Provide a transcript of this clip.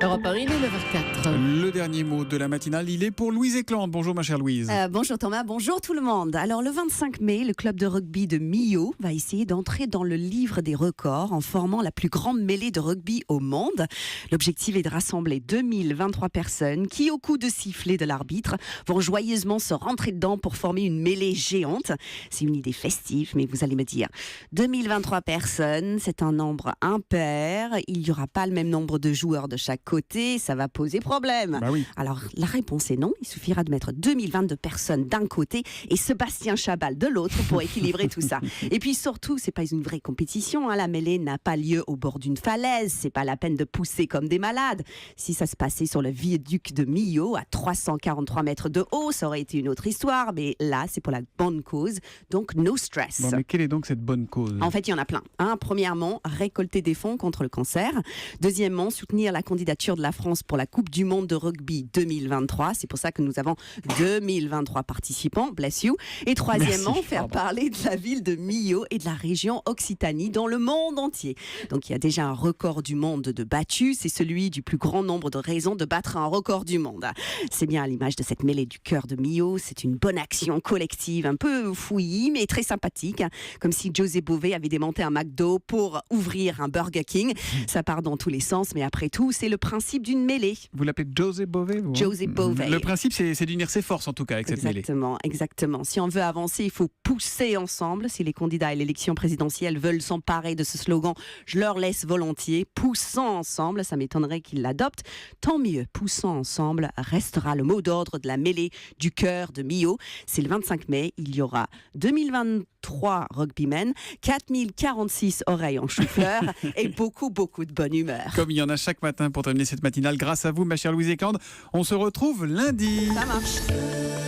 Europe 1, il est 9h04. Le dernier mot de la matinale, il est pour Louise Éclante. Bonjour ma chère Louise. Bonjour Thomas, bonjour tout le monde. Alors le 25 mai, le club de rugby de Millau va essayer d'entrer dans le livre des records en formant la plus grande mêlée de rugby au monde. L'objectif est de rassembler 2023 personnes qui, au coup de sifflet de l'arbitre, vont joyeusement se rentrer dedans pour former une mêlée géante. C'est une idée festive, mais vous allez me dire, 2023 personnes, c'est un nombre impair. Il n'y aura pas le même nombre de joueurs de chaque côté, ça va poser problème. Bah oui. Alors la réponse est non, il suffira de mettre 2022 personnes d'un côté et Sébastien Chabal de l'autre pour équilibrer tout ça. Et puis surtout, c'est pas une vraie compétition, la mêlée n'a pas lieu au bord d'une falaise, c'est pas la peine de pousser comme des malades. Si ça se passait sur le viaduc de Millau à 343 mètres de haut, ça aurait été une autre histoire, mais là c'est pour la bonne cause, donc no stress. Bon, mais quelle est donc cette bonne cause ? En fait, il y en a plein. Premièrement, récolter des fonds contre le cancer. Deuxièmement, soutenir la candidature de la France pour la Coupe du Monde de rugby 2023. C'est pour ça que nous avons 2023 participants. Bless you. Et troisièmement, faire parler de la ville de Millau et de la région Occitanie dans le monde entier. Donc, il y a déjà un record du monde de battu. C'est celui du plus grand nombre de raisons de battre un record du monde. C'est bien à l'image de cette mêlée du cœur de Millau. C'est une bonne action collective, un peu fouillis, mais très sympathique. Comme si José Bové avait démonté un McDo pour ouvrir un Burger King. Ça part dans tous les sens, mais après tout, c'est le principe d'une mêlée. Vous l'appelez José Bové, vous ? José Bové. Le principe, c'est d'unir ses forces, en tout cas, avec cette mêlée. Exactement. Si on veut avancer, il faut pousser ensemble. Si les candidats à l'élection présidentielle veulent s'emparer de ce slogan, je leur laisse volontiers. Poussons ensemble, ça m'étonnerait qu'ils l'adoptent. Tant mieux, poussons ensemble restera le mot d'ordre de la mêlée du cœur de Millau. C'est le 25 mai, il y aura 2023 rugbymen, 4046 oreilles en chou-fleur et beaucoup de bonne humeur. Comme il y en a chaque matin pour terminer cette matinale, grâce à vous, ma chère Louise Éclante, on se retrouve lundi. Ça marche.